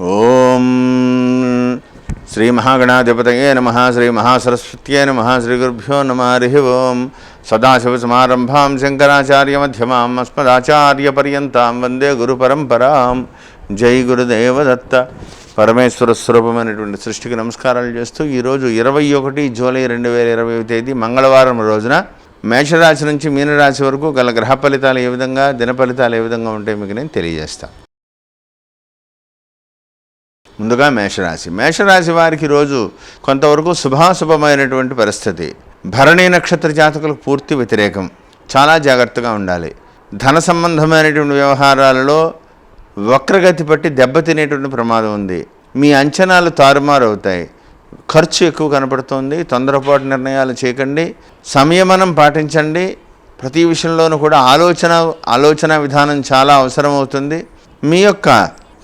ఓం శ్రీ మహాగణాధిపతయే నమః. శ్రీ మహాసరస్వత్యై నమః. శ్రీ గురుభ్యో నమః. హరి ఓం. సదాశివసమారంభాం శంకరాచార్యమధ్యమాం అస్మదాచార్యపర్యంతాం వందే గురుపరంపరాం. జై గురుదేవదత్త. పరమేశ్వర స్వరూపమైనటువంటి సృష్టికి నమస్కారాలు చేస్తూ ఈరోజు 21 జూలై 2020 తేదీ మంగళవారం రోజున మేషరాశి నుంచి మీనరాశి వరకు గల గ్రహ ఫలితాలు ఏ విధంగా, దిన ఫలితాలు ఏ విధంగా ఉంటాయి మీకు నేను తెలియజేస్తాను. ముందుగా మేషరాశి వారికి రోజు కొంతవరకు శుభాశుభమైనటువంటి పరిస్థితి. భరణీ నక్షత్ర జాతకులకు పూర్తి వ్యతిరేకం. చాలా జాగ్రత్తగా ఉండాలి. ధన సంబంధమైనటువంటి వ్యవహారాలలో వక్రగతి పట్టి దెబ్బతినేటువంటి ప్రమాదం ఉంది. మీ అంచనాలు తారుమారు అవుతాయి. ఖర్చు ఎక్కువ కనపడుతుంది. తొందరపాటు నిర్ణయాలు చేయకండి. సంయమనం పాటించండి. ప్రతి విషయంలోనూ కూడా ఆలోచన విధానం చాలా అవసరం అవుతుంది. మీ యొక్క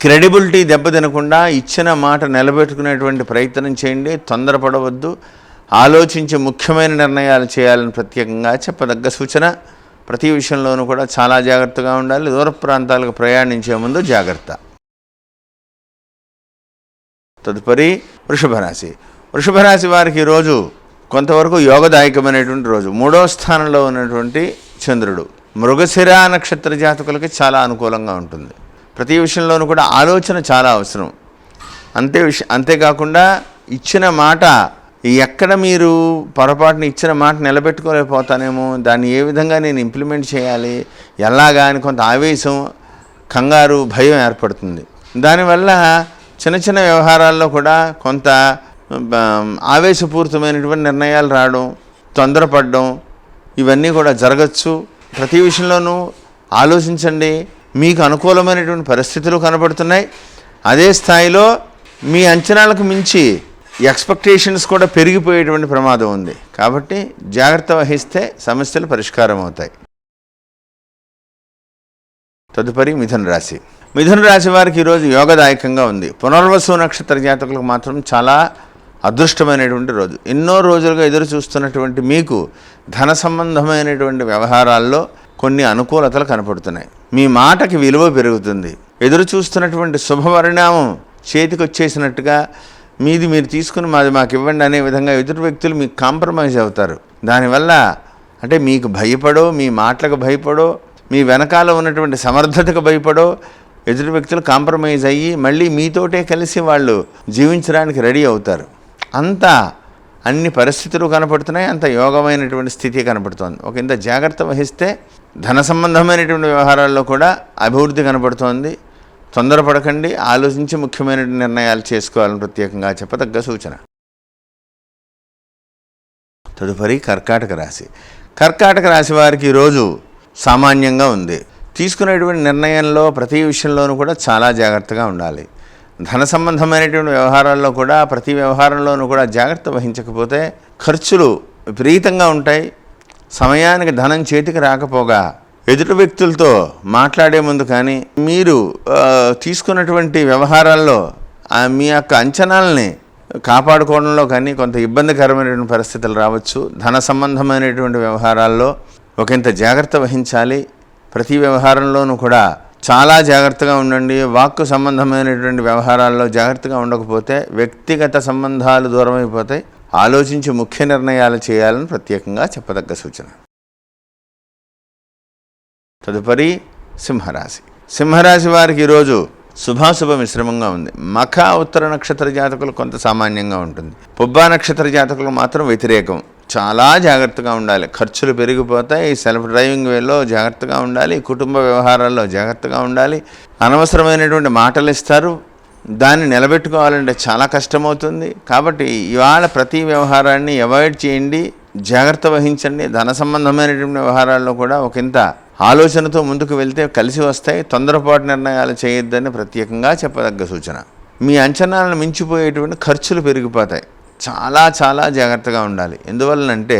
క్రెడిబిలిటీ దెబ్బతినకుండా ఇచ్చిన మాట నిలబెట్టుకునేటువంటి ప్రయత్నం చేయండి. తొందరపడవద్దు. ఆలోచించి ముఖ్యమైన నిర్ణయాలు చేయాలని ప్రత్యేకంగా చెప్పదగ్గ సూచన. ప్రతి విషయంలోనూ కూడా చాలా జాగ్రత్తగా ఉండాలి. దూర ప్రాంతాలకు ప్రయాణించే ముందు జాగ్రత్త. తదుపరి వృషభరాశి వారికి ఈరోజు కొంతవరకు యోగదాయకమైనటువంటి రోజు. 3వ స్థానంలో ఉన్నటువంటి చంద్రుడు మృగశిర నక్షత్ర జాతకులకి చాలా అనుకూలంగా ఉంటుంది. ప్రతి విషయంలోనూ కూడా ఆలోచన చాలా అవసరం. అంతేకాకుండా ఇచ్చిన మాట ఎక్కడ మీరు పొరపాటున ఇచ్చిన మాట నిలబెట్టుకోలేకపోతానేమో, దాన్ని ఏ విధంగా నేను ఇంప్లిమెంట్ చేయాలి, ఎలాగా అని కొంత ఆవేశం, కంగారు, భయం ఏర్పడుతుంది. దానివల్ల చిన్న వ్యవహారాల్లో కూడా కొంత ఆవేశపూరితమైనటువంటి నిర్ణయాలు రావడం, తొందరపడడం ఇవన్నీ కూడా జరగచ్చు. ప్రతి విషయంలోనూ ఆలోచించండి. మీకు అనుకూలమైనటువంటి పరిస్థితులు కనబడుతున్నాయి. అదే స్థాయిలో మీ అంచనాలకు మించి ఎక్స్పెక్టేషన్స్ కూడా పెరిగిపోయేటువంటి ప్రమాదం ఉంది. కాబట్టి జాగ్రత్త వహిస్తే సమస్యలు పరిష్కారం అవుతాయి. తదుపరి మిథున రాశి వారికి ఈరోజు యోగదాయకంగా ఉంది. పునర్వసు నక్షత్ర జాతకులకు మాత్రం చాలా అదృష్టమైనటువంటి రోజు. ఎన్నో రోజులుగా ఎదురు చూస్తున్నటువంటి మీకు ధన సంబంధమైనటువంటి వ్యవహారాల్లో కొన్ని అనుకూలతలు కనపడుతున్నాయి. మీ మాటకి విలువ పెరుగుతుంది. ఎదురు చూస్తున్నటువంటి శుభపరిణామం చేతికి వచ్చేసినట్టుగా మీరు తీసుకుని మాది మాకు ఇవ్వండి అనే విధంగా ఎదుటి వ్యక్తులు మీకు కాంప్రమైజ్ అవుతారు. దానివల్ల అంటే మీకు భయపడో, మీ మాటలకు భయపడో, మీ వెనకాల ఉన్నటువంటి సమర్థతకు భయపడో ఎదుటి వ్యక్తులు కాంప్రమైజ్ అయ్యి మళ్ళీ మీతోటే కలిసి వాళ్ళు జీవించడానికి రెడీ అవుతారు. అన్ని పరిస్థితులు కనపడుతున్నాయి. అంత యోగమైనటువంటి స్థితి కనపడుతోంది. ఇంత జాగ్రత్త వహిస్తే ధన సంబంధమైనటువంటి వ్యవహారాల్లో కూడా అభివృద్ధి కనపడుతోంది. తొందరపడకండి. ఆలోచించి ముఖ్యమైన నిర్ణయాలు చేసుకోవాలని ప్రత్యేకంగా చెప్పదగ్గ సూచన. తదుపరి కర్కాటక రాశి వారికి ఈరోజు సామాన్యంగా ఉంది. తీసుకునేటువంటి నిర్ణయంలో ప్రతి విషయంలోనూ కూడా చాలా జాగ్రత్తగా ఉండాలి. ధన సంబంధమైనటువంటి వ్యవహారాల్లో కూడా ప్రతి వ్యవహారంలోనూ కూడా జాగ్రత్త వహించకపోతే ఖర్చులు విపరీతంగా ఉంటాయి. సమయానికి ధనం చేతికి రాకపోగా ఎదుటి వ్యక్తులతో మాట్లాడే ముందు కానీ మీరు తీసుకున్నటువంటి వ్యవహారాల్లో మీ యొక్క అంచనాలని కాపాడుకోవడంలో కానీ కొంత ఇబ్బందికరమైనటువంటి పరిస్థితులు రావచ్చు. ధన సంబంధమైనటువంటి వ్యవహారాల్లో ఒకంత జాగ్రత్త వహించాలి. ప్రతి వ్యవహారంలోనూ కూడా చాలా జాగ్రత్తగా ఉండండి. వాక్కు సంబంధమైనటువంటి వ్యవహారాల్లో జాగ్రత్తగా ఉండకపోతే వ్యక్తిగత సంబంధాలు దూరమైపోతాయి. ఆలోచించి ముఖ్య నిర్ణయాలు చేయాలని ప్రత్యేకంగా చెప్పదగ్గ సూచన. తదుపరి సింహరాశి వారికి ఈరోజు శుభాశుభ మిశ్రమంగా ఉంది. మఖ ఉత్తర నక్షత్ర జాతకులు కొంత సామాన్యంగా ఉంటుంది. పుబ్బా నక్షత్ర జాతకులు మాత్రం వ్యతిరేకం. చాలా జాగ్రత్తగా ఉండాలి. ఖర్చులు పెరిగిపోతాయి. సెల్ఫ్ డ్రైవింగ్ వేలో జాగ్రత్తగా ఉండాలి. కుటుంబ వ్యవహారాల్లో జాగ్రత్తగా ఉండాలి. అనవసరమైనటువంటి మాటలు ఇస్తారు. దాన్ని నిలబెట్టుకోవాలంటే చాలా కష్టమవుతుంది. కాబట్టి ఇవాళ ప్రతి వ్యవహారాన్ని అవాయిడ్ చేయండి. జాగ్రత్త వహించండి. ధన సంబంధమైనటువంటి వ్యవహారాల్లో కూడా ఒకంత ఆలోచనతో ముందుకు వెళ్తే కలిసి వస్తాయి. తొందరపాటు నిర్ణయాలు చేయొద్దని ప్రత్యేకంగా చెప్పదగ్గ సూచన. మీ అంచనాలను మించిపోయేటువంటి ఖర్చులు పెరిగిపోతాయి. చాలా జాగ్రత్తగా ఉండాలి. ఎందువల్లనంటే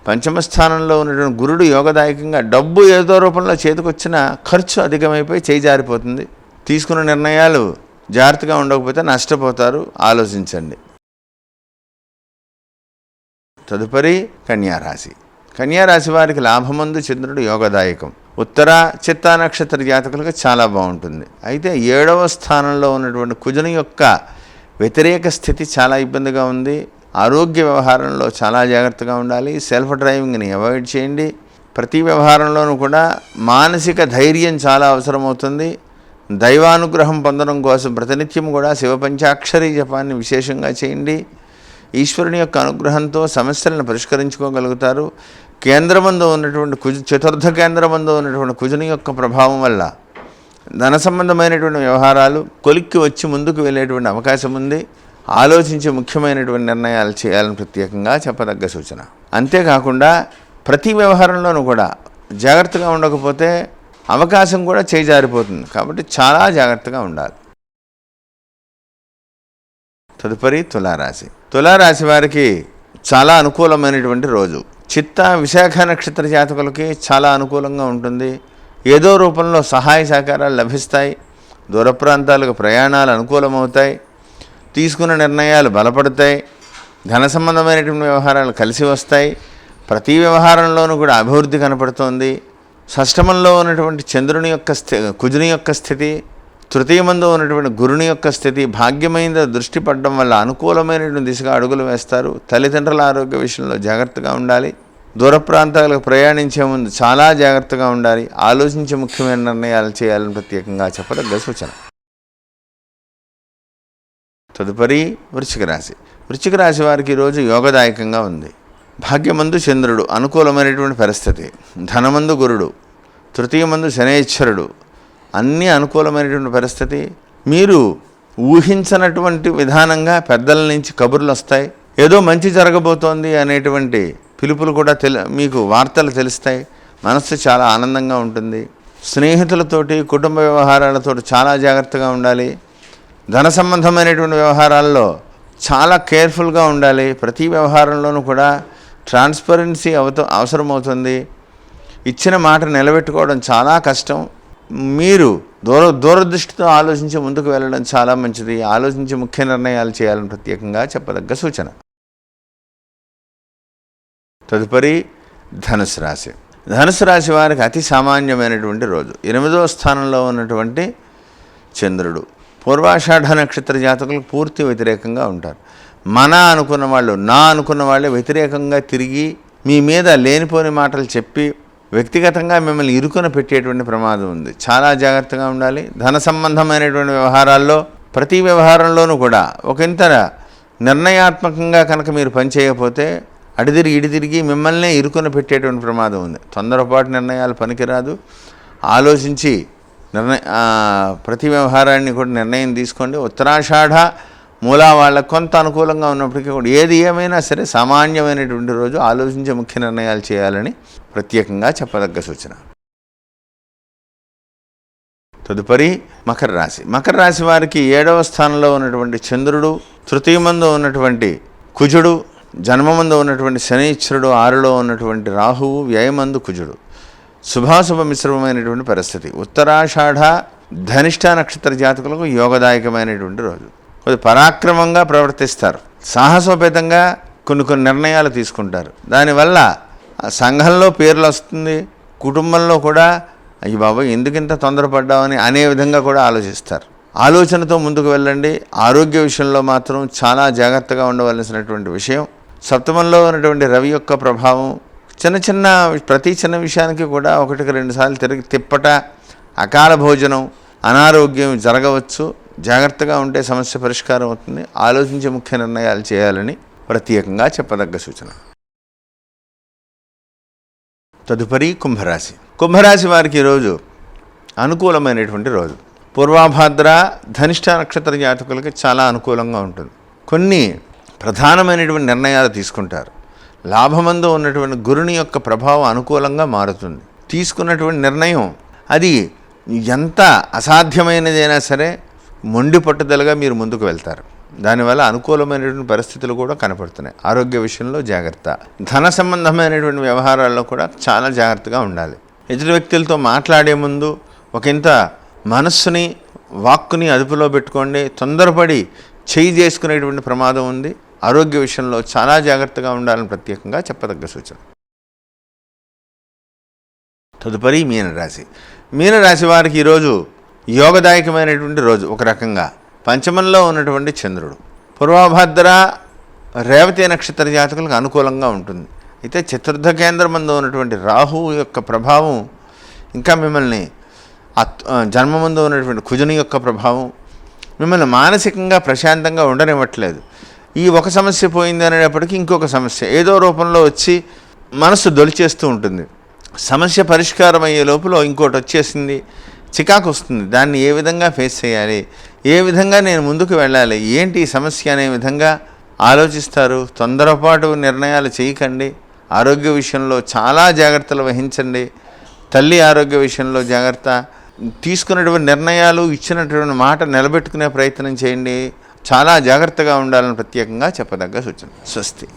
పంచమ స్థానంలో ఉన్నటువంటి గురుడు యోగదాయకంగా డబ్బు ఏదో రూపంలో చేతికొచ్చిన ఖర్చు అధికమైపోయి చేజారిపోతుంది. తీసుకున్న నిర్ణయాలు జాగ్రత్తగా ఉండకపోతే నష్టపోతారు. ఆలోచించండి. తదుపరి కన్యారాశి వారికి లాభమందు చంద్రుడు యోగదాయకం. ఉత్తర చిత్తా నక్షత్ర జాతకులకు చాలా బాగుంటుంది. అయితే 7వ స్థానంలో ఉన్నటువంటి కుజుని యొక్క వ్యతిరేక స్థితి చాలా ఇబ్బందిగా ఉంది. ఆరోగ్య వ్యవహారంలో చాలా జాగ్రత్తగా ఉండాలి. సెల్ఫ్ డ్రైవింగ్ని అవాయిడ్ చేయండి. ప్రతి వ్యవహారంలోనూ కూడా మానసిక ధైర్యం చాలా అవసరమవుతుంది. దైవానుగ్రహం పొందడం కోసం ప్రతినిత్యం కూడా శివ పంచాక్షరి జపాన్ని విశేషంగా చేయండి. ఈశ్వరుని యొక్క అనుగ్రహంతో సమస్యలను పరిష్కరించుకోగలుగుతారు. కేంద్రమందు ఉన్నటువంటి చతుర్థ కేంద్రమందు ఉన్నటువంటి కుజుని యొక్క ప్రభావం వల్ల ధన సంబంధమైనటువంటి వ్యవహారాలు కొలిక్కి వచ్చి ముందుకు వెళ్ళేటువంటి అవకాశం ఉంది. ఆలోచించి ముఖ్యమైనటువంటి నిర్ణయాలు చేయాలని ప్రత్యేకంగా చెప్పదగ్గ సూచన. అంతేకాకుండా ప్రతి వ్యవహారంలోనూ కూడా జాగ్రత్తగా ఉండకపోతే అవకాశం కూడా చేజారిపోతుంది. కాబట్టి చాలా జాగ్రత్తగా ఉండాలి. తదుపరి తులారాశి. తులారాశి వారికి చాలా అనుకూలమైనటువంటి రోజు. చిత్త విశాఖ నక్షత్ర జాతకులకి చాలా అనుకూలంగా ఉంటుంది. ఏదో రూపంలో సహాయ సహకారాలు లభిస్తాయి. దూర ప్రాంతాలకు ప్రయాణాలు అనుకూలమవుతాయి. తీసుకున్న నిర్ణయాలు బలపడతాయి. ధన సంబంధమైనటువంటి వ్యవహారాలు కలిసి వస్తాయి. ప్రతి వ్యవహారంలోనూ కూడా అభివృద్ధి కనపడుతోంది. షష్టమంలో ఉన్నటువంటి చంద్రుని యొక్క కుజుని యొక్క స్థితి, తృతీయమందు ఉన్నటువంటి గురుని యొక్క స్థితి భాగ్యమైన దృష్టి పడడం వల్ల అనుకూలమైనటువంటి దిశగా అడుగులు వేస్తారు. తల్లిదండ్రుల ఆరోగ్య విషయంలో జాగ్రత్తగా ఉండాలి. దూర ప్రాంతాలకు ప్రయాణించే ముందు చాలా జాగ్రత్తగా ఉండాలి. ఆలోచించి ముఖ్యమైన నిర్ణయాలు చేయాలని ప్రత్యేకంగా చెప్పదగ్గ సూచన. తదుపరి వృశ్చిక రాశి. వృశ్చిక రాశి వారికి ఈరోజు యోగదాయకంగా ఉంది. భాగ్యమందు చంద్రుడు అనుకూలమైనటువంటి పరిస్థితి, ధనమందు గురుడు, తృతీయమందు శనేశ్వరుడు, అన్నీ అనుకూలమైనటువంటి పరిస్థితి. మీరు ఊహించనటువంటి విధానంగా పెద్దల నుంచి కబుర్లు వస్తాయి. ఏదో మంచి జరగబోతోంది అనేటువంటి పిలుపులు కూడా మీకు వార్తలు తెలుస్తాయి. మనస్సు చాలా ఆనందంగా ఉంటుంది. స్నేహితులతోటి కుటుంబ వ్యవహారాలతో చాలా జాగ్రత్తగా ఉండాలి. ధన సంబంధమైనటువంటి వ్యవహారాల్లో చాలా కేర్ఫుల్గా ఉండాలి. ప్రతి వ్యవహారంలోనూ కూడా ట్రాన్స్పరెన్సీ అవసరమవుతుంది. ఇచ్చిన మాట నిలబెట్టుకోవడం చాలా కష్టం. మీరు దూరదృష్టితో ఆలోచించి ముందుకు వెళ్ళడం చాలా మంచిది. ఆలోచించి ముఖ్య నిర్ణయాలు చేయాలని ప్రత్యేకంగా చెప్పదగ్గ సూచన. తదుపరి ధనుసు రాశి. ధనుసు రాశి వారికి అతి సామాన్యమైనటువంటి రోజు. 8వ స్థానంలో ఉన్నటువంటి చంద్రుడు పూర్వాషాఢ నక్షత్ర జాతకులకు పూర్తి వ్యతిరేకంగా ఉంటారు. మన అనుకున్న వాళ్ళు, నా అనుకున్న వాళ్ళే వ్యతిరేకంగా తిరిగి మీ మీద లేనిపోని మాటలు చెప్పి వ్యక్తిగతంగా మిమ్మల్ని ఇరుకున పెట్టేటువంటి ప్రమాదం ఉంది. చాలా జాగ్రత్తగా ఉండాలి. ధన సంబంధమైనటువంటి వ్యవహారాల్లో ప్రతి వ్యవహారంలోనూ కూడా ఒకంత నిర్ణయాత్మకంగా కనుక మీరు పనిచేయకపోతే ఇడితిరిగి మిమ్మల్నే ఇరుకున పెట్టేటువంటి ప్రమాదం ఉంది. తొందరపాటు నిర్ణయాలు పనికిరాదు. ఆలోచించి ప్రతి వ్యవహారాన్ని కూడా నిర్ణయం తీసుకోండి. ఉత్తరాషాఢ మూలా వాళ్ళకు కొంత అనుకూలంగా ఉన్నప్పటికీ కూడా ఏది ఏమైనా సరే సామాన్యమైనటువంటి రోజు. ఆలోచించే ముఖ్య నిర్ణయాలు చేయాలని ప్రత్యేకంగా చెప్పదగ్గ సూచన. తదుపరి మకర రాశి. మకర రాశి వారికి 7వ స్థానంలో ఉన్నటువంటి చంద్రుడు, తృతీయమందు ఉన్నటువంటి కుజుడు, జన్మమందు ఉన్నటువంటి శనీశ్వరుడు, 6లో ఉన్నటువంటి రాహువు, వ్యయమందు కుజుడు. శుభాశుభ మిశ్రమమైనటువంటి పరిస్థితి. ఉత్తరాషాఢ ధనిష్ట నక్షత్ర జాతకులకు యోగదాయకమైనటువంటి రోజు. కొద్ది పరాక్రమంగా ప్రవర్తిస్తారు. సాహసోపేతంగా కొన్ని నిర్ణయాలు తీసుకుంటారు. దానివల్ల సంఘంలో పేర్లు వస్తుంది. కుటుంబంలో కూడా అయ్యి బాబా ఎందుకింత తొందరపడ్డామని అనే విధంగా కూడా ఆలోచిస్తారు. ఆలోచనతో ముందుకు వెళ్ళండి. ఆరోగ్య విషయంలో మాత్రం చాలా జాగ్రత్తగా ఉండవలసినటువంటి విషయం. సప్తమంలో ఉన్నటువంటి రవి యొక్క ప్రభావం ప్రతి చిన్న విషయానికి కూడా 1-2 సార్లు తిరిగి తిప్పట, అకాల భోజనం, అనారోగ్యం జరగవచ్చు. జాగ్రత్తగా ఉంటే సమస్య పరిష్కారం అవుతుంది. ఆలోచించి ముఖ్య నిర్ణయాలు చేయాలని ప్రత్యేకంగా చెప్పదగ్గ సూచన. తదుపరి కుంభరాశి. కుంభరాశి వారికి ఈరోజు అనుకూలమైనటువంటి రోజు. పూర్వాభాద్ర ధనిష్ట నక్షత్ర జాతకులకి చాలా అనుకూలంగా ఉంటుంది. కొన్ని ప్రధానమైనటువంటి నిర్ణయాలు తీసుకుంటారు. లాభమందు ఉన్నటువంటి గురుని యొక్క ప్రభావం అనుకూలంగా మారుతుంది. తీసుకున్నటువంటి నిర్ణయం అది ఎంత అసాధ్యమైనదైనా సరే మొండి పట్టుదలగా మీరు ముందుకు వెళ్తారు. దానివల్ల అనుకూలమైనటువంటి పరిస్థితులు కూడా కనపడుతున్నాయి. ఆరోగ్య విషయంలో జాగ్రత్త. ధన సంబంధమైనటువంటి వ్యవహారాల్లో కూడా చాలా జాగ్రత్తగా ఉండాలి. ఎదుటి వ్యక్తులతో మాట్లాడే ముందు ఒకంత మనస్సుని వాక్కుని అదుపులో పెట్టుకోండి. తొందరపడి చేయి చేసుకునేటువంటి ప్రమాదం ఉంది. ఆరోగ్య విషయంలో చాలా జాగ్రత్తగా ఉండాలని ప్రత్యేకంగా చెప్పదగ్గ సూచన. తదుపరి మీనరాశి. మీనరాశి వారికి ఈరోజు యోగదాయకమైనటువంటి రోజు. ఒక రకంగా పంచమంలో ఉన్నటువంటి చంద్రుడు పూర్వభద్ర రేవతి నక్షత్ర జాతకులకు అనుకూలంగా ఉంటుంది. అయితే చతుర్థ కేంద్రమందు ఉన్నటువంటి రాహువు యొక్క ప్రభావం ఇంకా మిమ్మల్ని జన్మమందు ఉన్నటువంటి కుజుని యొక్క ప్రభావం మిమ్మల్ని మానసికంగా ప్రశాంతంగా ఉండనివ్వట్లేదు. ఈ ఒక సమస్య పోయింది అనేటప్పటికీ ఇంకొక సమస్య ఏదో రూపంలో వచ్చి మనసు దొలిచేస్తూ ఉంటుంది. సమస్య పరిష్కారం అయ్యే లోపల ఇంకోటి వచ్చేసింది, చికాకు వస్తుంది. దాన్ని ఏ విధంగా ఫేస్ చేయాలి, ఏ విధంగా నేను ముందుకు వెళ్ళాలి, ఏంటి ఈ సమస్య అనే విధంగా ఆలోచిస్తారు. తొందరపాటు నిర్ణయాలు చేయకండి. ఆరోగ్య విషయంలో చాలా జాగ్రత్తలు వహించండి. తల్లి ఆరోగ్య విషయంలో జాగ్రత్త. తీసుకున్నటువంటి నిర్ణయాలు, ఇచ్చినటువంటి మాట నిలబెట్టుకునే ప్రయత్నం చేయండి. చాలా జాగ్రత్తగా ఉండాలని ప్రత్యేకంగా చెప్పదగ్గ సూచన. స్వస్తి.